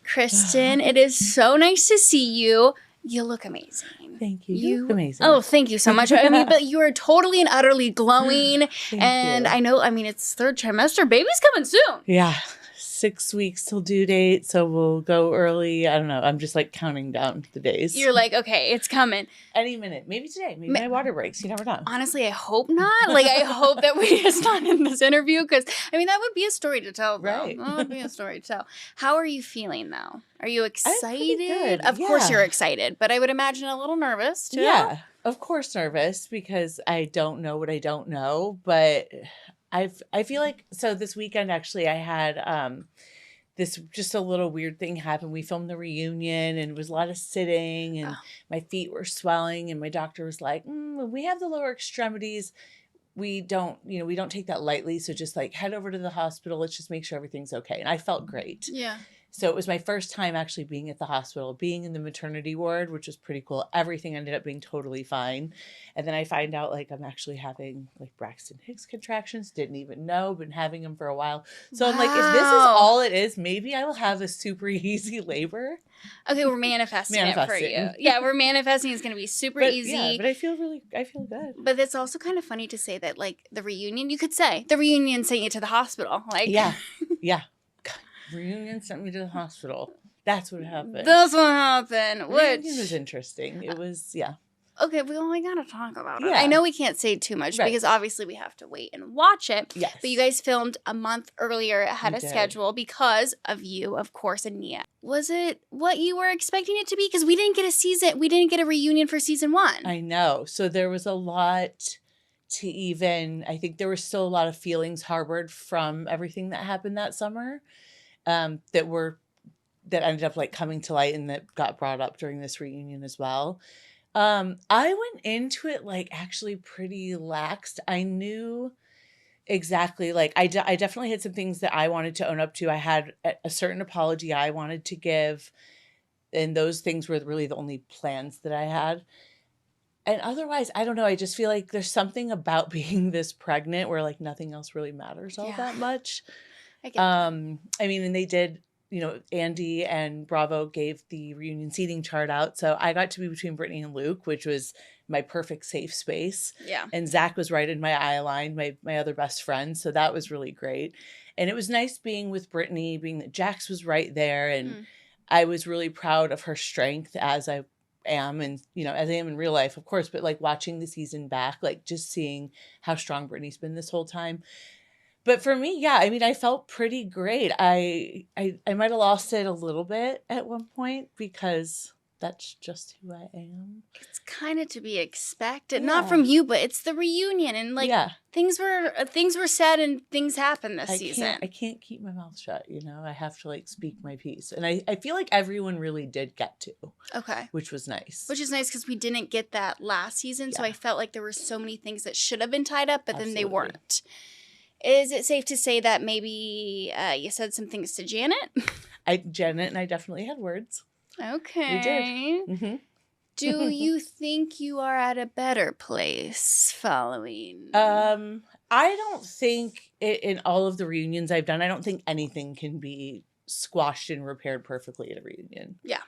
Kristen, it is so nice to see you. You look amazing. Thank you. You look amazing. Oh, thank you so much. I mean, but you are totally and utterly glowing. And you. I know, it's third trimester. Baby's coming soon. Yeah. 6 weeks till due date, so we'll go early. I don't know. I'm just like counting down the days. You're like, okay, it's coming. Any minute. Maybe today. Maybe my water breaks. You never know. Honestly, I hope not. Like, I hope that we just not in this interview because, that would be a story to tell, though. Right. That would be a story to tell. How are you feeling, though? Are you excited? I'm pretty good. Of course you're excited, but I would imagine a little nervous, too. Yeah, of course nervous because I don't know what I don't know, but I feel like, so this weekend, actually, I had this just a little weird thing happen. We filmed the reunion and it was a lot of sitting and my feet were swelling and my doctor was like, when we have the lower extremities, we don't take that lightly. So just like head over to the hospital. Let's just make sure everything's okay. And I felt great. Yeah. So it was my first time actually being at the hospital, being in the maternity ward, which was pretty cool. Everything ended up being totally fine. And then I find out like I'm actually having like Braxton Hicks contractions. Didn't even know, been having them for a while. So I'm like, if this is all it is, maybe I will have a super easy labor. Okay, we're manifesting it for you. Yeah, we're manifesting it's going to be super easy. Yeah, but I feel good. But it's also kind of funny to say that like the reunion, you could say, the reunion sent you to the hospital. Like, yeah. Reunion sent me to the hospital. That's what happened. Reunion was interesting. It was, Okay, we only got to talk about it. Yeah. I know we can't say too much because obviously we have to wait and watch it. Yes. But you guys filmed a month earlier ahead of schedule because of you, of course, and Nia. Was it what you were expecting it to be? Because we didn't get a reunion for season 1. I know. So there was a lot I think there was still a lot of feelings harbored from everything that happened that summer. That ended up like coming to light and that got brought up during this reunion as well. I went into it like actually pretty laxed. I knew exactly, like I definitely had some things that I wanted to own up to. I had a certain apology I wanted to give, and those things were really the only plans that I had. And otherwise, I don't know. I just feel like there's something about being this pregnant where like nothing else really matters all that much. I get that. I mean, and they did, Andy and Bravo gave the reunion seating chart out. So I got to be between Brittany and Luke, which was my perfect safe space. Yeah. And Zach was right in my eye line, my other best friend. So that was really great. And it was nice being with Brittany, being that Jax was right there. And I was really proud of her strength as I am, and as I am in real life, of course, but like watching the season back, like just seeing how strong Brittany's been this whole time. But for me, I felt pretty great. I might have lost it a little bit at one point because that's just who I am. It's kind of to be expected, not from you, but it's the reunion, and like things were said and things happened this season. I can't keep my mouth shut. I have to like speak my piece, and I feel like everyone really did get to. Okay, which was nice. Which is nice because we didn't get that last season, so I felt like there were so many things that should have been tied up, but then they weren't. Is it safe to say that maybe you said some things to Janet? Janet and I definitely had words. Okay. We did. Mm-hmm. Do you think you are at a better place following? I don't think in all of the reunions I've done, I don't think anything can be squashed and repaired perfectly at a reunion. Yeah.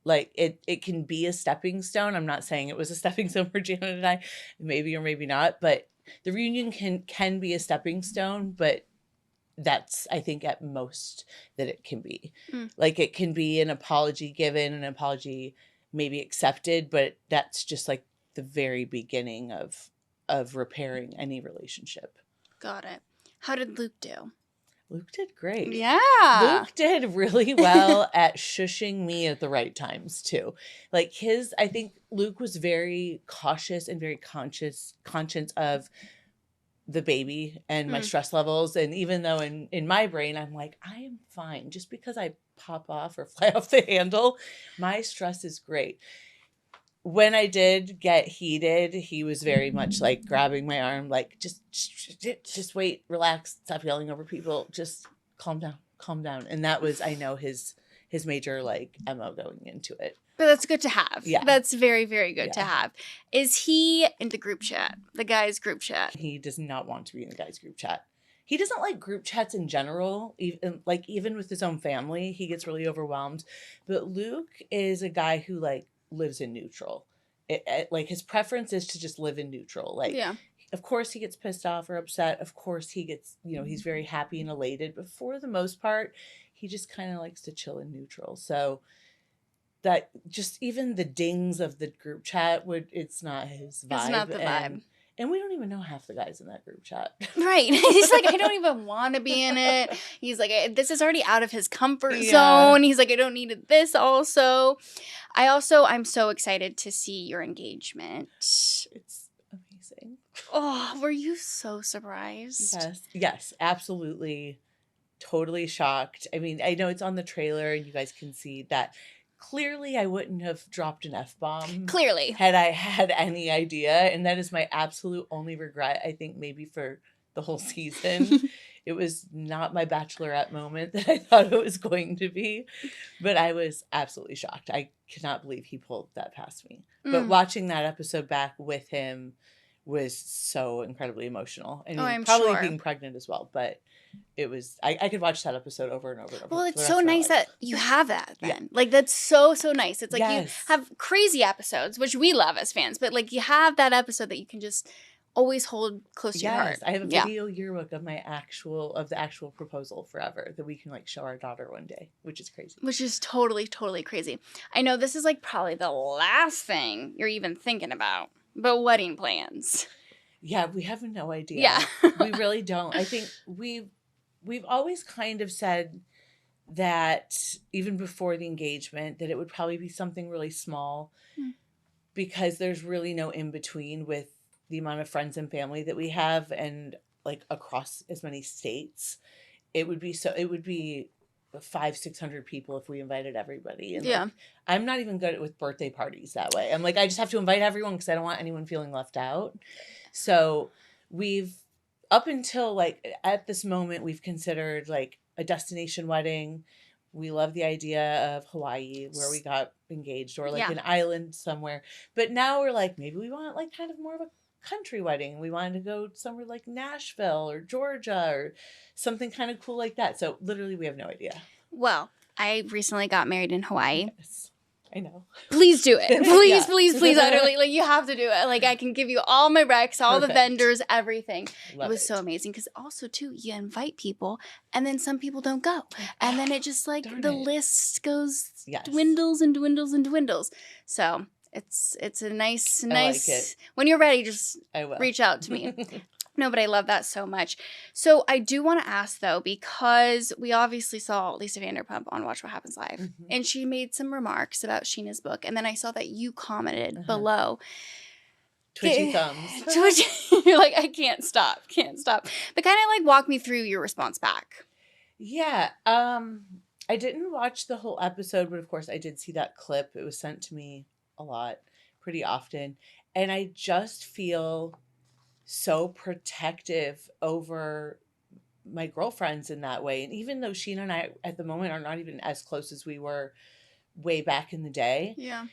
Like it can be a stepping stone. I'm not saying it was a stepping stone for Janet and I, maybe or maybe not, but the reunion can be a stepping stone, but that's, I think, at most that it can be. Like it can be an apology given, an apology maybe accepted, but that's just like the very beginning of repairing any relationship. Got it. How did Luke do? Luke did great. Yeah. Luke did really well at shushing me at the right times too. Like I think Luke was very cautious and very conscious of the baby and my stress levels. And even though in my brain, I'm like, I am fine. Just because I pop off or fly off the handle, my stress is great. When I did get heated, he was very much like grabbing my arm, like, just wait, relax, stop yelling over people, just calm down. And that was, I know, his major like MO going into it. But that's good to have. Yeah. That's very, very good to have. Is he in the group chat, the guys' group chat? He does not want to be in the guys' group chat. he doesn't like group chats in general, even with his own family, he gets really overwhelmed. But Luke is a guy who like lives in neutral. Like his preference is to just live in neutral. Like, yeah. Of course he gets pissed off or upset. Of course he gets, he's very happy and elated. But for the most part, he just kind of likes to chill in neutral. So that just even the dings of the group chat it's not his vibe. It's not the vibe. And we don't even know half the guys in that group chat. Right. He's like, I don't even want to be in it. He's like, this is already out of his comfort zone. He's like, I don't need this also. I'm so excited to see your engagement. It's amazing. Oh, were you so surprised? Yes, absolutely. Totally shocked. I mean, I know it's on the trailer and you guys can see that. Clearly, I wouldn't have dropped an F-bomb. Clearly. Had I had any idea. And that is my absolute only regret, I think, maybe for the whole season. It was not my bachelorette moment that I thought it was going to be. But I was absolutely shocked. I cannot believe he pulled that past me. But watching that episode back with him was so incredibly emotional. And I'm probably sure. being pregnant as well. But it was, I could watch that episode over and over and over. Well, it's so nice that you have that then. Yeah. Like, that's so nice. It's like you have crazy episodes, which we love as fans, but like you have that episode that you can just always hold close to your heart. I have a video yearbook of the actual proposal forever that we can like show our daughter one day, which is crazy. Which is totally crazy. I know this is like probably the last thing you're even thinking about, but wedding plans. Yeah, we have no idea. Yeah. We really don't. I think we've always kind of said that even before the engagement that it would probably be something really small because there's really no in between with the amount of friends and family that we have and like across as many states. It would be 500-600 people if we invited everybody. And like, I'm not even good with birthday parties that way. I'm like, I just have to invite everyone because I don't want anyone feeling left out. So we've, up until like at this moment, we've considered like a destination wedding. We love the idea of Hawaii where we got engaged or like an island somewhere. But now we're like, maybe we want like kind of more of a country wedding. We wanted to go somewhere like Nashville or Georgia or something kind of cool like that. So literally we have no idea. Well, I recently got married in Hawaii. Yes. I know. Please do it. Please, utterly. Like, you have to do it. Like, I can give you all my recs, all the vendors, everything. It was so amazing. Because also, too, you invite people, and then some people don't go. And then it just, like, list goes, dwindles and dwindles and dwindles. So, it's a nice. Like it. When you're ready, just reach out to me. No, but I love that so much. So I do want to ask, though, because we obviously saw Lisa Vanderpump on Watch What Happens Live, and she made some remarks about Sheena's book, and then I saw that you commented below. Twitchy thumbs. You're like, I can't stop. But kind of like walk me through your response back. Yeah. I didn't watch the whole episode, but of course I did see that clip. It was sent to me a lot, pretty often. And I just feel so protective over my girlfriends in that way. And even though Sheena and I at the moment are not even as close as we were way back in the day. Yeah.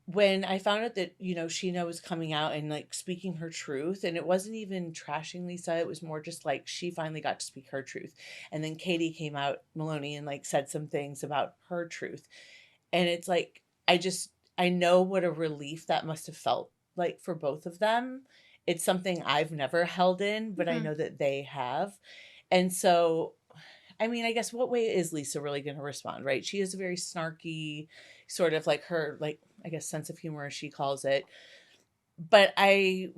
When I found out that, Sheena was coming out and like speaking her truth, and it wasn't even trashing Lisa. It was more just like she finally got to speak her truth. And then Katie came out, Maloney, and like said some things about her truth. And it's like, I know what a relief that must have felt like for both of them. It's something I've never held in, but I know that they have. And so, I mean, I guess what way is Lisa really going to respond, right? She is a very snarky, sort of like her, like, I guess, sense of humor, as she calls it. But I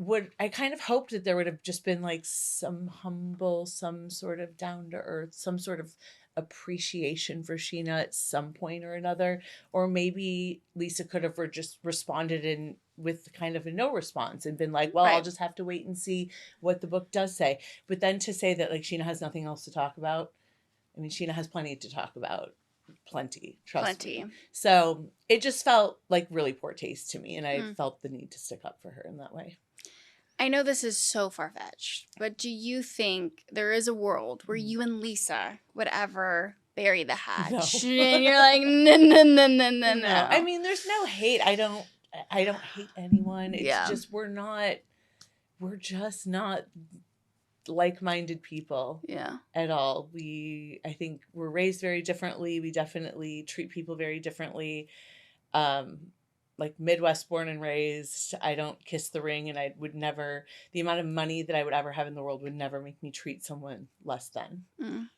kind of hoped that there would have just been like some humble, some sort of down to earth, some sort of appreciation for Sheena at some point or another. Or maybe Lisa could have just responded with kind of a no response and been like, well, I'll just have to wait and see what the book does say. But then to say that like Sheena has nothing else to talk about. I mean, Sheena has plenty to talk about. Trust me. So it just felt like really poor taste to me. And I felt the need to stick up for her in that way. I know this is so far-fetched, but do you think there is a world where you and Lisa would ever bury the hatch? No. And you're like, no. I mean, there's no hate. I don't hate anyone. It's just we're just not like-minded people. Yeah. At all. I think we're raised very differently. We definitely treat people very differently. Like Midwest born and raised, I don't kiss the ring, and I would never, the amount of money that I would ever have in the world would never make me treat someone less than. Mm.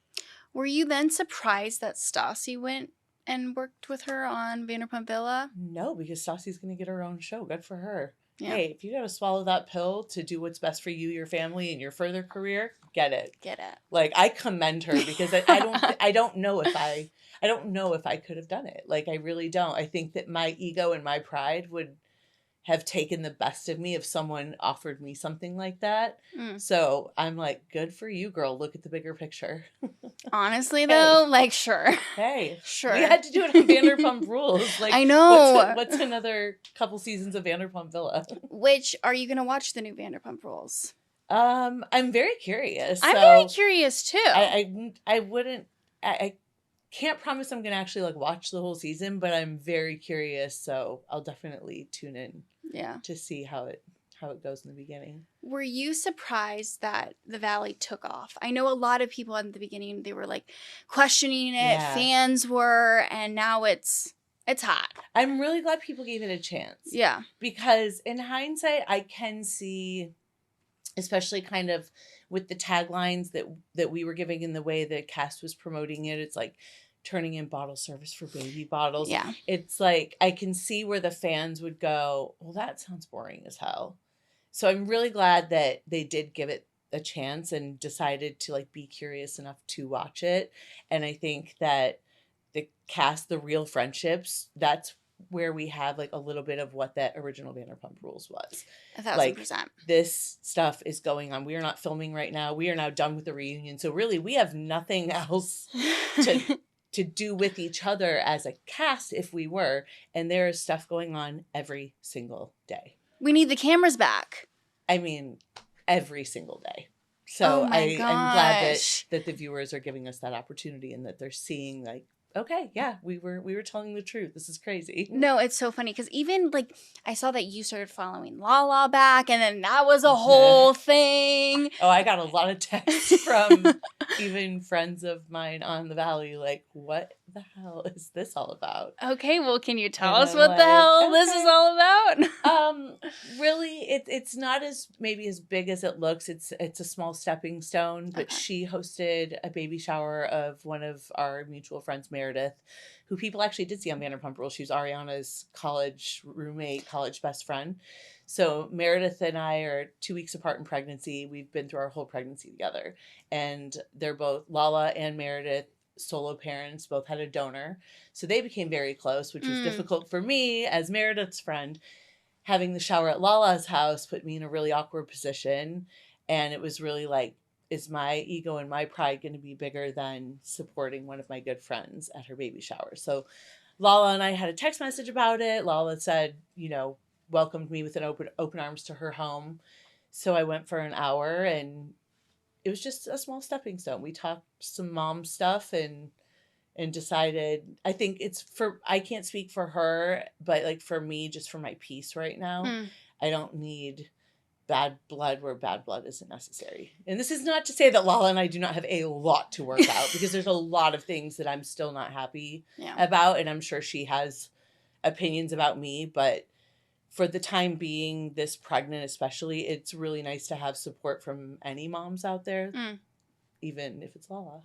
Were you then surprised that Stassi went and worked with her on Vanderpump Villa? No, because Stassi's going to get her own show. Good for her. Yeah. Hey, if you got to swallow that pill to do what's best for you, your family, and your further career, get it. Get it. Like, I commend her because I don't know if I could have done it. Like, I really don't. I think that my ego and my pride would have taken the best of me if someone offered me something like that. Mm. So I'm like, good for you, girl. Look at the bigger picture. Honestly, though, like, sure. Hey, sure. We had to do it on Vanderpump Rules. Like, I know. What's another couple seasons of Vanderpump Villa? Which, are you going to watch the new Vanderpump Rules? I'm very curious. I'm very curious, too. I wouldn't... I can't promise I'm going to actually, like, watch the whole season, but I'm very curious, so I'll definitely tune in. Yeah. To see how it goes in the beginning. Were you surprised that the Valley took off? I know a lot of people in the beginning, they were like questioning it. Yeah. Fans were, and now it's hot. I'm really glad people gave it a chance. Yeah. Because in hindsight, I can see, especially kind of with the taglines that we were giving in the way the cast was promoting it, it's like turning in bottle service for baby bottles. Yeah. It's like, I can see where the fans would go, well, that sounds boring as hell. So I'm really glad that they did give it a chance and decided to, like, be curious enough to watch it. And I think that the cast, the real friendships, that's where we have, like, a little bit of what that original Vanderpump Rules was. 1,000%. Like, this stuff is going on. We are not filming right now. We are now done with the reunion. So really, we have nothing else to do with each other as a cast if we were. And there is stuff going on every single day. We need the cameras back. I mean, every single day. So I'm glad that the viewers are giving us that opportunity and that they're seeing, like, okay, yeah, we were telling the truth. This is crazy. No, it's so funny because even, like, I saw that you started following Lala back, and then that was a whole thing. Oh, I got a lot of texts from even friends of mine on the Valley, like, what the hell is this all about? Okay, well, can you tell us what the hell this is all about? Really, it's not as maybe as big as it looks. It's a small stepping stone, but she hosted a baby shower of one of our mutual friends, Meredith, who people actually did see on Vanderpump Rules. She was Ariana's college roommate, college best friend. So Meredith and I are 2 weeks apart in pregnancy. We've been through our whole pregnancy together. And they're both, Lala and Meredith, solo parents, both had a donor. So they became very close, which was difficult for me as Meredith's friend. Having the shower at Lala's house put me in a really awkward position. And it was really like, is my ego and my pride going to be bigger than supporting one of my good friends at her baby shower? So Lala and I had a text message about it. Lala said, welcomed me with an open arms to her home. So I went for an hour, and it was just a small stepping stone. We talked some mom stuff and decided, I think I can't speak for her, but, like, for me, just for my peace right now, I don't need bad blood where bad blood isn't necessary. And this is not to say that Lala and I do not have a lot to work out, because there's a lot of things that I'm still not happy about. And I'm sure she has opinions about me, but for the time being, this pregnant especially, it's really nice to have support from any moms out there, even if it's Lala.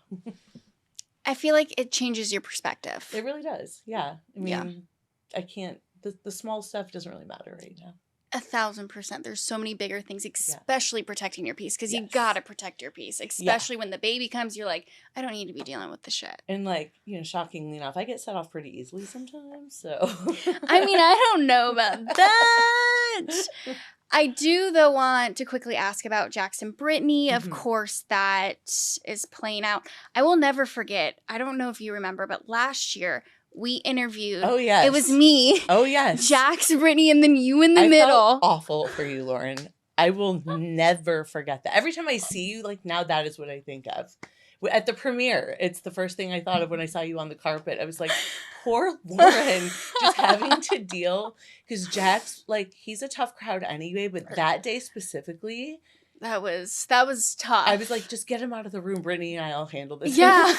I feel like it changes your perspective. It really does. Yeah. I mean, I can't, the small stuff doesn't really matter right now. 1,000%. There's so many bigger things, especially protecting your peace, because you gotta protect your peace, especially when the baby comes. You're like, I don't need to be dealing with the shit. And, like, shockingly enough, I get set off pretty easily sometimes. So I mean, I don't know about that. I do, though, want to quickly ask about Jax and Britney. Of course, that is playing out. I will never forget. I don't know if you remember, but last year we interviewed. Oh, yes. It was me. Oh, yes. Jax, Brittany, and then you in the middle. Felt awful for you, Lauren. I will never forget that. Every time I see you, like, now that is what I think of. At the premiere, it's the first thing I thought of when I saw you on the carpet. I was like, poor Lauren, just having to deal. Because Jax, like, he's a tough crowd anyway, but that day specifically, That was tough. I was like, just get him out of the room, Brittany, and I'll handle this. Yeah.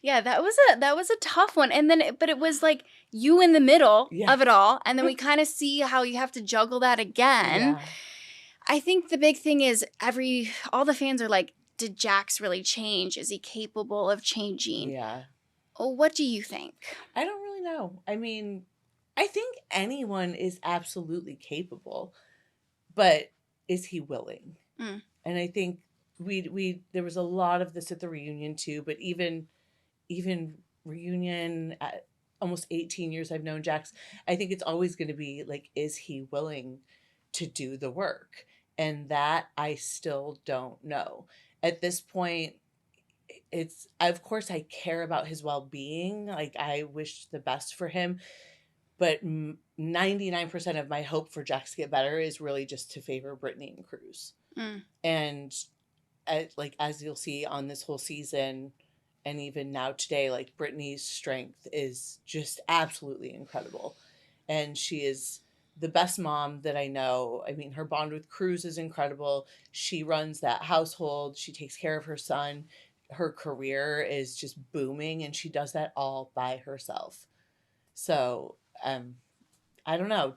Yeah, that was a tough one. And then but it was like you in the middle of it all, and then we kind of see how you have to juggle that again. Yeah. I think the big thing is all the fans are like, did Jax really change? Is he capable of changing? Yeah. What do you think? I don't really know. I mean, I think anyone is absolutely capable, but is he willing? And I think there was a lot of this at the reunion too, but even reunion at almost 18 years I've known Jax, I think it's always going to be like, is he willing to do the work? And that I still don't know. At this point, of course I care about his well-being. Like, I wish the best for him, but 99% of my hope for Jax to get better is really just to favor Brittany and Cruz. And as you'll see on this whole season, and even now today, like, Brittany's strength is just absolutely incredible. And she is the best mom that I know. I mean, her bond with Cruz is incredible. She runs that household. She takes care of her son. Her career is just booming, and she does that all by herself. So, I don't know.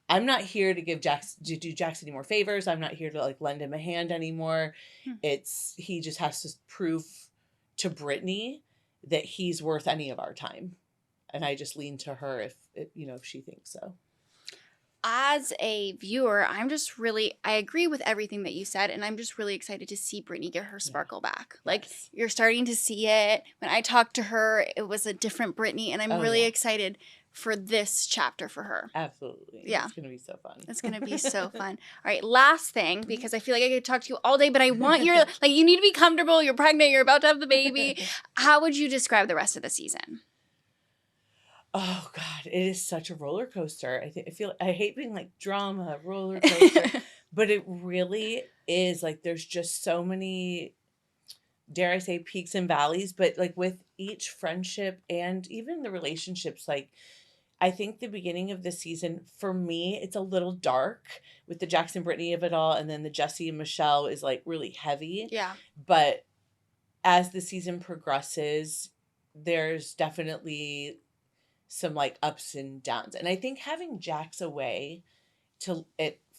I'm not here to do Jax any more favors. I'm not here to like lend him a hand anymore. He just has to prove to Brittany that he's worth any of our time. And I just lean to her if she thinks so. As a viewer, I agree with everything that you said, and I'm just really excited to see Brittany get her sparkle back. Like, you're starting to see it. When I talked to her, it was a different Brittany, and I'm really excited for this chapter for her. Absolutely. Yeah. It's going to be so fun. It's going to be so fun. All right, last thing, because I feel like I could talk to you all day, but I want you need to be comfortable. You're pregnant. You're about to have the baby. How would you describe the rest of the season? Oh God, it is such a roller coaster. I hate being like drama, roller coaster, but it really is. Like, there's just so many, dare I say, peaks and valleys, but like with each friendship and even the relationships, like, I think the beginning of the season, for me, it's a little dark with the Jax and Britney of it all. And then the Jesse and Michelle is like really heavy. Yeah. But as the season progresses, there's definitely some like ups and downs. And I think having Jax away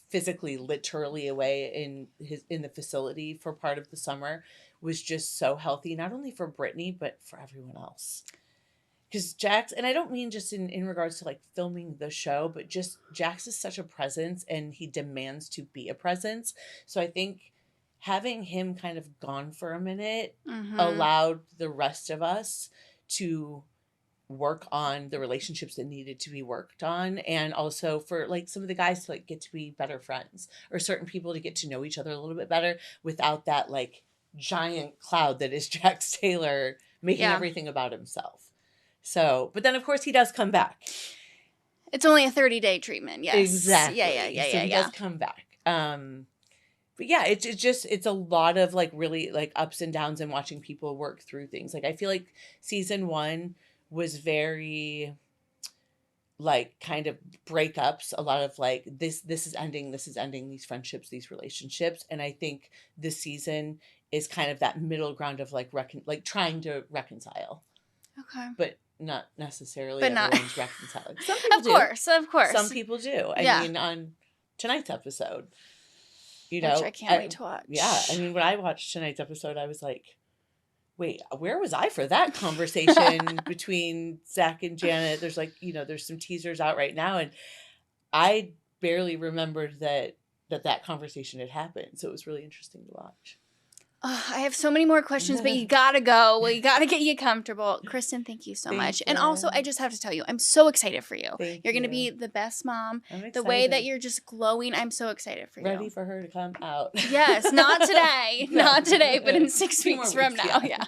physically, literally away in the facility for part of the summer was just so healthy, not only for Britney, but for everyone else. Because Jax, and I don't mean just in regards to like filming the show, but just Jax is such a presence and he demands to be a presence. So I think having him kind of gone for a minute allowed the rest of us to work on the relationships that needed to be worked on, and also for like some of the guys to like get to be better friends, or certain people to get to know each other a little bit better without that like giant cloud that is Jax Taylor making everything about himself. So, but then of course he does come back. It's only a 30-day treatment. Yes. Exactly. Yeah. So he does come back. But yeah, it's a lot of like really like ups and downs and watching people work through things. Like, I feel like season 1 was very like kind of breakups, a lot of like this is ending, these friendships, these relationships. And I think this season is kind of that middle ground of like trying to reconcile. Okay. But not necessarily everyone's reconciling. Some people do. Of course. Some people do. I mean, on tonight's episode, which I can't wait to watch. Yeah. I mean, when I watched tonight's episode, I was like, wait, where was I for that conversation between Zach and Janet? There's like, there's some teasers out right now, and I barely remembered that conversation had happened. So it was really interesting to watch. I have so many more questions, but you gotta go. Well, you gotta get you comfortable. Kristen, thank you so much. And also, I just have to tell you, I'm so excited for you. You're going to be the best mom. The way that you're just glowing, I'm so excited for you. Ready for her to come out. Yes, not today. Not today, but in 6 weeks from now. Yeah.